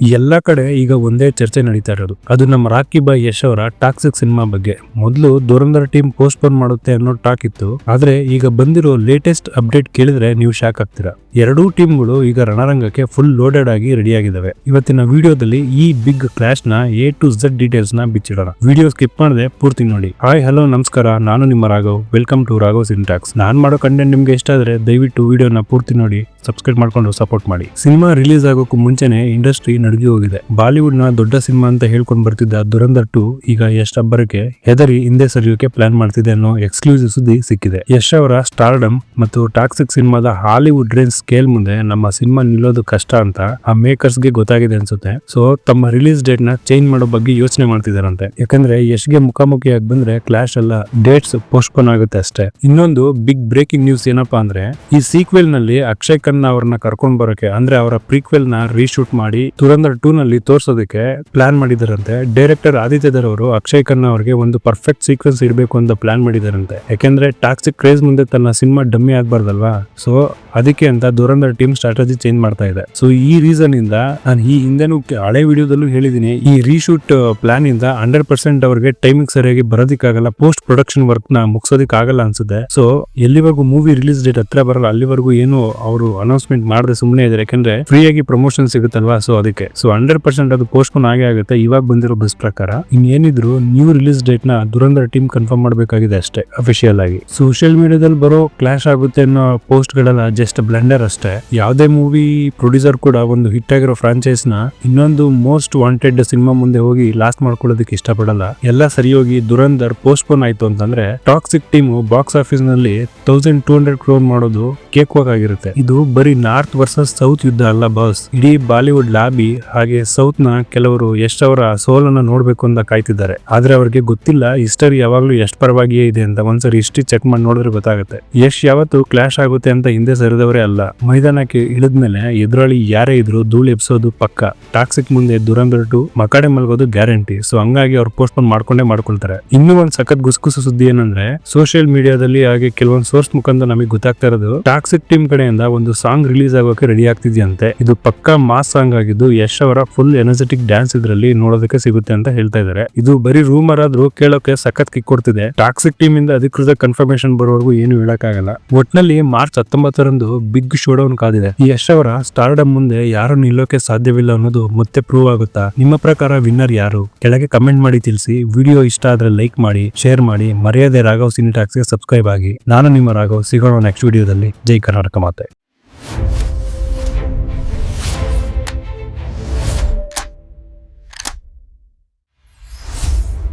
ಎಲ್ಲ ಕಡೆ ಈಗ ಒಂದೇ ಚರ್ಚೆ ನಡೀತಾ ಇರೋದು, ಅದು ನಮ್ಮ ರಾಕಿ ಬಾಯ್ ಯಶ್ ಅವರ ಟಾಕ್ಸಿಕ್ ಸಿನಿಮಾ ಬಗ್ಗೆ. ಮೊದಲು ಧುರಂಧರ್ ಟೀಮ್ ಪೋಸ್ಟ್ಪೋನ್ ಮಾಡುತ್ತೆ ಅನ್ನೋ ಟಾಕ್ ಇತ್ತು, ಆದ್ರೆ ಈಗ ಬಂದಿರೋ ಲೇಟೆಸ್ಟ್ ಅಪ್ಡೇಟ್ ಕೇಳಿದ್ರೆ ನೀವು ಶಾಕ್ ಆಗ್ತೀರಾ. ಎರಡೂ ಟೀಮ್ಗಳು ಈಗ ರಣರಂಗಕ್ಕೆ ಫುಲ್ ಲೋಡೆಡ್ ಆಗಿ ರೆಡಿ ಆಗಿದಾವೆ. ಇವತ್ತಿನ ವಿಡಿಯೋದಲ್ಲಿ ಈ ಬಿಗ್ ಕ್ಲಾಶ್ ನ A to Z ಡೀಟೇಲ್ಸ್ ನ ಬಿಚ್ಚಿಡೋಣ. ವಿಡಿಯೋ ಸ್ಕಿಪ್ ಮಾಡದೆ ಪೂರ್ತಿ ನೋಡಿ. ಹಾಯ್ ಹಲೋ ನಮಸ್ಕಾರ, ನಾನು ನಿಮ್ಮ Raghav. Welcome to Raghav Cinitalks. ನಾನ್ ಮಾಡೋ ಕಂಟೆಂಟ್ ನಿಮ್ಗೆ ಇಷ್ಟ ಆದ್ರೆ ದಯವಿಟ್ಟು ವಿಡಿಯೋನ ಪೂರ್ತಿ ನೋಡಿ, ಸಬ್ಸ್ಕ್ರೈಬ್ ಮಾಡ್ಕೊಂಡು ಸಪೋರ್ಟ್ ಮಾಡಿ. ಸಿನಿಮಾ ರಿಲೀಸ್ ಆಗೋಕ್ಕೂ ಮುಂಚೆನೆ ಇಂಡಸ್ಟ್ರಿ ನಡುಗಿ ಹೋಗಿದೆ. ಬಾಲಿವುಡ್ ನ ದೊಡ್ಡ ಸಿನಿಮಾ ಅಂತ ಹೇಳ್ಕೊಂಡು ಬರ್ತಿದ್ದ ಧುರಂಧರ್ 2 ಈಗ ಯಶ್ ಅಬ್ಬರಕ್ಕೆ ಹೆದರಿ ಹಿಂದೆ ಸರಿಯೋಕೆ ಪ್ಲಾನ್ ಮಾಡ್ತಿದೆ ಅನ್ನೋ ಎಕ್ಸ್ಕ್ಲೂಸಿವ್ ಸುದ್ದಿ ಸಿಕ್ಕಿದೆ. ಯಶ್ ಅವರ ಸ್ಟಾರ್ಡಮ್ ಮತ್ತು ಟಾಕ್ಸಿಕ್ ಸಿನಿಮಾದ ಹಾಲಿವುಡ್ ರೇಂಜ್ ಸ್ಕೇಲ್ ಮುಂದೆ ನಮ್ಮ ಸಿನಿಮಾ ನಿಲ್ಲೋದು ಕಷ್ಟ ಅಂತ ಆ ಮೇಕರ್ಸ್ ಗೆ ಗೊತ್ತಾಗಿದೆ ಅನ್ಸುತ್ತೆ. ಸೊ ತಮ್ಮ ರಿಲೀಸ್ ಡೇಟ್ ನ ಚೇಂಜ್ ಮಾಡೋ ಬಗ್ಗೆ ಯೋಚನೆ ಮಾಡ್ತಿದಾರಂತೆ. ಯಾಕಂದ್ರೆ ಯಶ್ಗೆ ಮುಖಾಮುಖಿಯಾಗಿ ಬಂದ್ರೆ ಕ್ಲಾಶ್ ಎಲ್ಲ ಡೇಟ್ಸ್ ಪೋಸ್ಟ್ಪೋನ್ ಆಗುತ್ತೆ ಅಷ್ಟೇ. ಇನ್ನೊಂದು ಬಿಗ್ ಬ್ರೇಕಿಂಗ್ ನ್ಯೂಸ್ ಏನಪ್ಪಾ ಅಂದ್ರೆ, ಈ ಸೀಕ್ವೆಲ್ ನಲ್ಲಿ ಅಕ್ಷಯ್ ಖನ್ನಾ ಅವ್ರನ್ನ ಕರ್ಕೊಂಡ್ ಬರೋಕೆ, ಅಂದ್ರೆ ಅವರ ಪ್ರೀಕ್ವೆಲ್ ನ ರೀಶೂಟ್ ಮಾಡಿ ಧುರಂಧರ್ 2 ನಲ್ಲಿ ತೋರ್ಸೋದಕ್ಕೆ ಪ್ಲಾನ್ ಮಾಡಿದಾರಂತೆ. ಡೈರೆಕ್ಟರ್ ಆದಿತ್ಯ ಧರ್ ಅವರು ಅಕ್ಷಯ್ ಖನ್ನಾ ಅವರಿಗೆ ಒಂದು ಪರ್ಫೆಕ್ಟ್ ಸೀಕ್ವೆನ್ಸ್ ಇಡಬೇಕು ಅಂತ ಪ್ಲಾನ್ ಮಾಡಿದಾರಂತೆ. ಯಾಕಂದ್ರೆ ಟಾಕ್ಸಿಕ್ ಕ್ರೇಜ್ ಮುಂದೆ ತನ್ನ ಸಿನಿಮಾ ಡಮ್ಮಿ ಆಗ್ಬಾರ್ದಲ್ವಾ, ಸೊ ಅದಕ್ಕೆ ಅಂತ ಧುರಂಧರ್ ಟೀಮ್ ಸ್ಟ್ರಾಟಜಿ ಚೇಂಜ್ ಮಾಡ್ತಾ ಇದೆ. ಸೊ ಈ ರೀಸನ್ ಇಂದ ನಾನು ಈ ಹಿಂದೆನೂ ಹಳೆ ವಿಡಿಯೋದಲ್ಲೂ ಹೇಳಿದೀನಿ, ಈ ರೀಶೂಟ್ ಪ್ಲಾನ್ ಇಂದ 100% ಅವ್ರಿಗೆ ಟೈಮಿಂಗ್ ಸರಿಯಾಗಿ ಬರೋದಿಕ್ಕಾಗಲ್ಲ, ಪೋಸ್ಟ್ ಪ್ರೊಡಕ್ಷನ್ ವರ್ಕ್ ನ ಮುಗಿಸೋದಿಕ್ ಆಗಲ್ಲ ಅನ್ಸುತ್ತೆ. ಸೊ ಎಲ್ಲಿವರೆಗೂ ಮೂವಿ ರಿಲೀಸ್ ಡೇಟ್ ಹತ್ರ ಬರಲ್ಲ ಅಲ್ಲಿವರೆಗೂ ಏನು ಅವರು ಅನೌನ್ಸ್ಮೆಂಟ್ ಮಾಡದೆ ಸುಮ್ಮನೆ ಇದ್ದಾರೆ. ಯಾಕಂದ್ರೆ ಫ್ರೀ ಆಗಿ ಪ್ರಮೋಷನ್ ಸಿಗುತ್ತಲ್ವಾ, ಸೊ ಅದಕ್ಕೆ. ಸೊ 100% ಅದು ಪೋಸ್ಟ್ಪೋನ್ ಆಗೇ ಆಗುತ್ತೆ ಇವಾಗ ಬಂದಿರೋ ಬಸ್ ಪ್ರಕಾರ. ಇನ್ನೇನಿದ್ರು ನ್ಯೂ ರಿಲೀಸ್ ಡೇಟ್ ನ ಧುರಂಧರ್ ಟೀಮ್ ಕನ್ಫರ್ಮ್ ಮಾಡಬೇಕಾಗಿದೆ ಅಷ್ಟೇ ಅಫಿಷಿಯಲ್ ಆಗಿ. ಸೋಷಿಯಲ್ ಮೀಡಿಯಾದಲ್ಲಿ ಬರೋ ಕ್ಲಾಶ್ ಆಗುತ್ತೆ ಅನ್ನೋ ಪೋಸ್ಟ್ ಗಳೆಲ್ಲ ಜಸ್ಟ್ ಬ್ಲೆಂಡರ್ ಅಷ್ಟೇ. ಯಾವುದೇ ಮೂವಿ ಪ್ರೊಡ್ಯೂಸರ್ ಕೂಡ ಒಂದು ಹಿಟ್ ಆಗಿರೋ ಫ್ರಾಂಚೈಸ್ ನ ಇನ್ನೊಂದು ಮೋಸ್ಟ್ ವಾಂಟೆಡ್ ಸಿನಿಮಾ ಮುಂದೆ ಹೋಗಿ ಲಾಸ್ಟ್ ಮಾಡ್ಕೊಳ್ಳೋದಕ್ಕೆ ಇಷ್ಟಪಡಲ್ಲ. ಎಲ್ಲ ಸರಿ ಹೋಗಿ ಧುರಂಧರ್ ಪೋಸ್ಟ್ಪೋನ್ ಆಯ್ತು ಅಂತಂದ್ರೆ ಟಾಕ್ಸಿಕ್ ಟೀಮ್ ಬಾಕ್ಸ್ ಆಫೀಸ್ ನಲ್ಲಿ 1200 crore ಮಾಡೋದು ಕೇಕ್ ವಾಕ್ ಆಗಿರುತ್ತೆ. ಇದು ಬರೀ ನಾರ್ತ್ ವರ್ಸಸ್ ಸೌತ್ ಯುದ್ಧ ಅಲ್ಲ ಬಾಸ್, ಇಡೀ ಬಾಲಿವುಡ್ ಲಾಬಿ ಹಾಗೆ ಸೌತ್ ನ ಕೆಲವರು ಯಶ್ ಅವರ ಸೋಲನ್ನ ನೋಡ್ಬೇಕು ಅಂತ ಕಾಯ್ತಿದ್ದಾರೆ. ಆದ್ರೆ ಅವ್ರಿಗೆ ಗೊತ್ತಿಲ್ಲ ಹಿಸ್ಟರಿ ಯಾವಾಗ್ಲೂ ಯಶ್ ಪರವಾಗಿಯೇ ಇದೆ ಅಂತ. ಒಂದ್ಸರಿ ಹಿಸ್ಟ್ರಿ ಚೆಕ್ ಮಾಡಿ ನೋಡಿದ್ರೆ ಗೊತ್ತಾಗುತ್ತೆ. ಯಶ್ ಯಾವತ್ತು ಕ್ಲಾಶ್ ಆಗುತ್ತೆ ಅಂತ ಹಿಂದೆ ಸರಿದವರೇ ಅಲ್ಲ. ಮೈದಾನಕ್ಕೆ ಇಳಿದ್ಮೇಲೆ ಎದುರಾಳಿ ಯಾರೇ ಇದ್ರು ಧೂಳು ಎಬ್ಸೋದು ಪಕ್ಕ. ಟಾಕ್ಸಿಕ್ ಮುಂದೆ ಧುರಂಧರ್ 2 ಮಕಾಡೆ ಮಲ್ಗೋದು ಗ್ಯಾರಂಟಿ. ಸೊ ಹಂಗಾಗಿ ಅವ್ರು ಪೋಸ್ಟ್ಪೋನ್ ಮಾಡ್ಕೊಳ್ತಾರೆ. ಇನ್ನೂ ಒಂದ್ ಸಖತ್ ಗುಸ್ಗುಸು ಸುದ್ದಿ ಏನಂದ್ರೆ, ಸೋಷಿಯಲ್ ಮೀಡಿಯಾದಲ್ಲಿ ಹಾಗೆ ಕೆಲವೊಂದು ಸೋರ್ಸ್ ಮುಖಾಂತರ ನಮಗೆ ಗೊತ್ತಾಗ್ತಾ ಇರೋದು, ಟಾಕ್ಸಿಕ್ ಟೀಮ್ ಕಡೆಯಿಂದ ಒಂದು ಸಾಂಗ್ ರಿಲೀಸ್ ಆಗೋಕೆ ರೆಡಿ ಆಗ್ತಿದ್ಯಂತೆ. ಇದು ಪಕ್ಕಾ ಮಾಸ್ ಸಾಂಗ್ ಆಗಿದ್ದು ಯಶ್ ಅವರ ಫುಲ್ ಎನರ್ಜೆಟಿಕ್ ಡ್ಯಾನ್ಸ್ ಇದರಲ್ಲಿ ನೋಡೋದಕ್ಕೆ ಸಿಗುತ್ತೆ ಅಂತ ಹೇಳ್ತಾ ಇದಾರೆ. ಇದು ಬರೀ ರೂಮರ್ ಆದ್ರೂ ಕೇಳೋಕೆ ಸಖತ್ ಕಿಕ್ ಕೊಡ್ತಿದೆ. ಟಾಕ್ಸಿಕ್ ಟೀಮ್ ಇಂದ ಅಧಿಕೃತ ಕನ್ಫರ್ಮೇಶನ್ ಬರೋವರೆಗೂ ಏನು ಹೇಳಕ್ಕಾಗಲ್ಲ. ಒಟ್ನಲ್ಲಿ ಮಾರ್ಚ್ 19ರಂದು ಬಿಗ್ ಶೋ ಡೌನ್ ಕಾದಿದೆ. ಈ ಯಶ್ ಅವರ ಸ್ಟಾರ್ಡಮ್ ಮುಂದೆ ಯಾರು ನಿಲ್ಲೋಕೆ ಸಾಧ್ಯವಿಲ್ಲ ಅನ್ನೋದು ಮತ್ತೆ ಪ್ರೂವ್ ಆಗುತ್ತಾ? ನಿಮ್ಮ ಪ್ರಕಾರ ವಿನ್ನರ್ ಯಾರು? ಕೆಳಗೆ ಕಮೆಂಟ್ ಮಾಡಿ ತಿಳಿಸಿ. ವಿಡಿಯೋ ಇಷ್ಟ ಆದ್ರೆ ಲೈಕ್ ಮಾಡಿ, ಶೇರ್ ಮಾಡಿ, ಮರೆಯದೆ ರಾಘವ್ ಸಿನಿಟಾಕ್ಸ್ಗೆ ಸಬ್ಸ್ಕ್ರೈಬ್ ಆಗಿ. ನಾನು ನಿಮ್ಮ ರಾಘವ್. ಸಿಗೋಣ ನೆಕ್ಸ್ಟ್ ವಿಡಿಯೋದಲ್ಲಿ. ಜೈ ಕರ್ನಾಟಕ ಮಾತೆ.